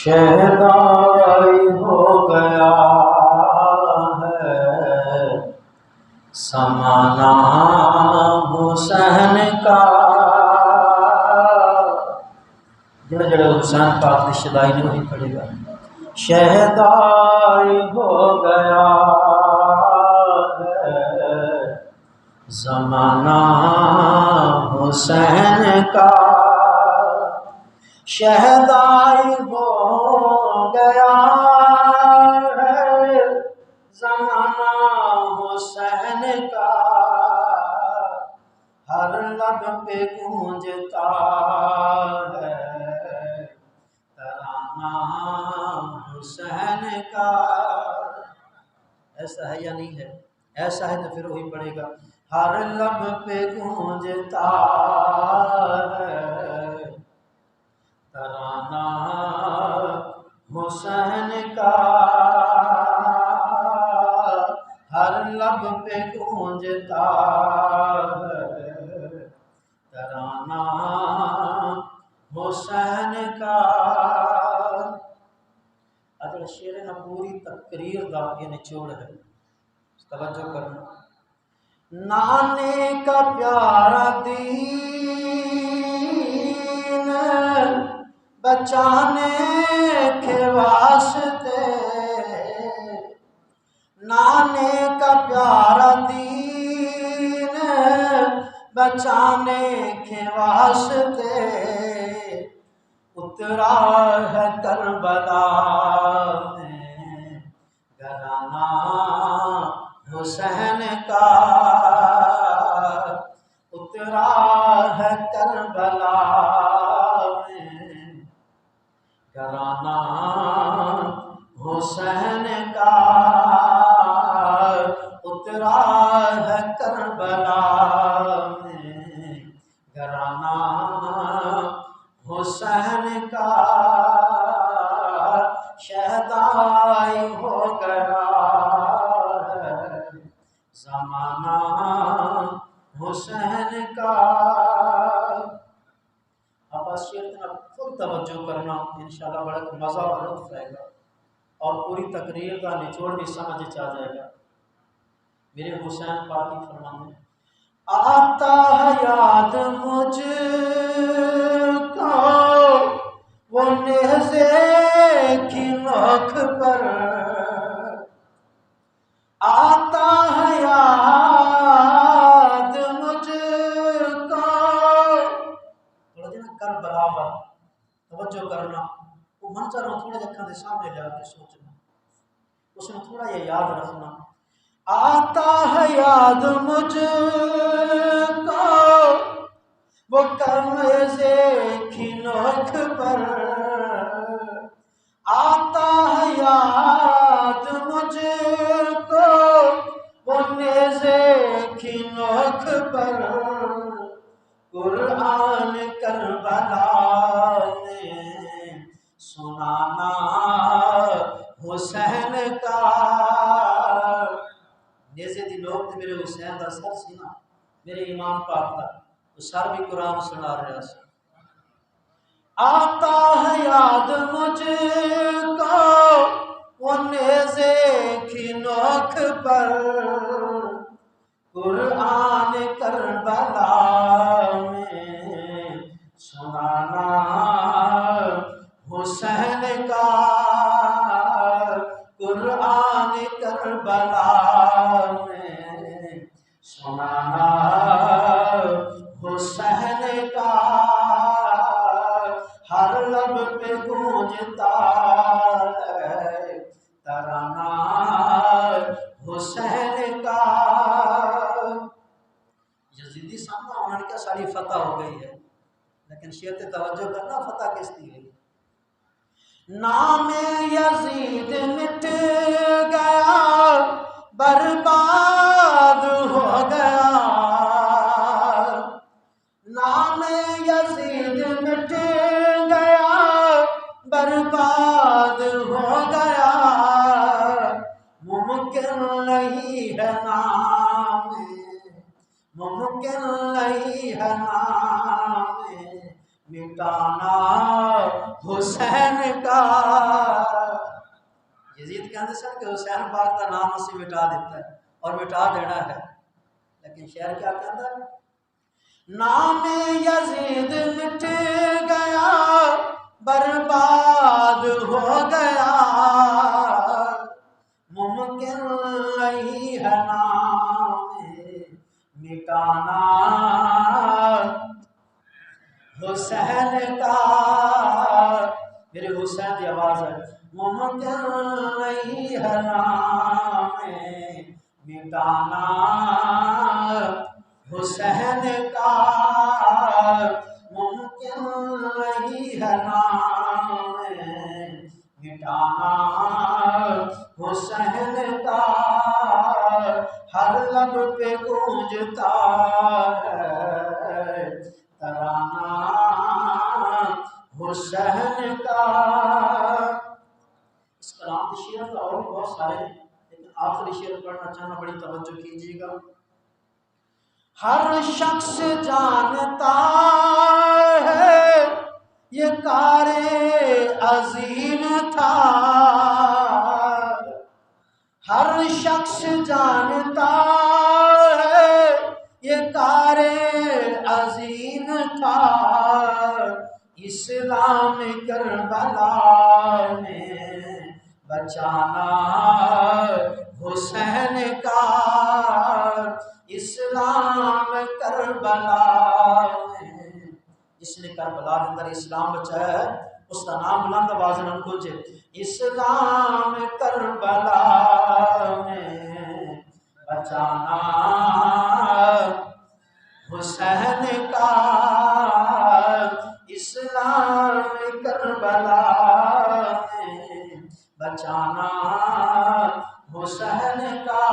شہدائی ہو گیا ہے زمانہ حسین کا، جڑا جڑا حسین پاک کی شدائی نہیں وہی پڑے گا۔ شہدائی ہو گیا ہے زمانہ حسین کا، شہدائی ہو گیا ہے زمانہ حسین کا، ہر لب پہ گونجتا ہے ترانہ حسین کا۔ ایسا ہے یا نہیں ہے؟ ایسا ہے تو پھر وہی پڑے گا۔ ہر لب پہ گونجتا ہے ترانہ حسین کا، ہر لب پہ گونجتا ہے ترانہ حسین کا۔ اگر شعر نہ پوری تقریر دا یہ نچوڑ ہے، توجہ کرنا۔ نانے کا پیارا دین بچانے کے واسطے، نانے کا پیارا دین بچانے کے واسطے، اترا ہے کربلا میں گھرانہ حسین کا، اترا ہے کربلا میں گھرانہ حسین کا، اترا ہے کربلا میں گھرانہ حسین کا، شہدائی ہو گیا ہے زمانہ حسین کا۔ اب اس شعر میں فل توجہ کرنا، انشاءاللہ بڑا مزہ اور لطف آئے گا اور پوری تقریر کا نچوڑ بھی سمجھ آ جائے گا۔ میرے حسین پاک کی فرمانے آتا ہے یاد مجھ کو وہ نیزے کی نوک پر، آتا ہے یاد مجھ کو، تھوڑا جا کربلا پر توجہ کرنا، وہ منظر میں تھوڑا جا کے سامنے جا کے سوچنا، اس میں تھوڑا یہ یاد رکھنا۔ آتا ہے یاد مجھ کو وہ نیزے کی نوک پر، آتا ہے یاد مجھ کو وہ نیزے کی نوک پر، قرآن کربلا میں سنانا حسین کا، نیزے دی نوک تے میرے حسین دا سر سی نا، میرے امام پاک دا تو سر بھی قرآن سنا رہا سی۔ آتا ہے یاد مجھ کو وہ نیزے کی نوک پر، قرآن کربلا میں سنانا حسین کا، قرآن کربلا میں سنانا حسین کا، ہر لب پہ گونجتا ہے ترانہ حسین کا۔ یزیدی سامنا ہونے کیا ساری فتح ہو گئی ہے، لیکن شعر تے توجہ کرنا فتح کس دی گئی۔ نام یزید مٹ گیا برباد ہو گیا، نام یزید مٹ گیا برباد ہو گیا، ممکن نہیں ہے نام ممکن نہیں ہے نام مٹانا حسین کا۔ یزید کہتے سن کہ حسین پاک کا نام اسی مٹا دیتا ہے اور مٹا دینا ہے، لیکن شعر کیا کہتا ہے؟ نام یزید مٹ گیا برباد ہو گیا، ممکن نہیں ہے نام مٹانا حسین کا۔ میرے حسین کی آواز ہے، ممکن نہیں ہے نام مٹانا حسین کا، ممکن نہیں ہے نام مٹانا حسین کا۔ ہر لب پہ گونجتا ہے ترانہ حسین کا۔ اس کلام کے شعر تو اور بہت سارے ہیں، لیکن آخری شعر پڑھنا چاہنا، بڑی توجہ کیجیے گا۔ ہر شخص جانتا ہے یہ کار عظیم تھا، ہر شخص جانتا ہے یہ کار عظیم تھا، اسلام کربلا میں بچانا حسین کا، اسلام کربلا میں، جس نے کربلا کے اندر اسلام بچایا ہے اس کا نام بلند آواز نہ کھوجے، اسلام کربلا میں بچانا حسین کا، اسلام کربلا میں بچانا حسین کا۔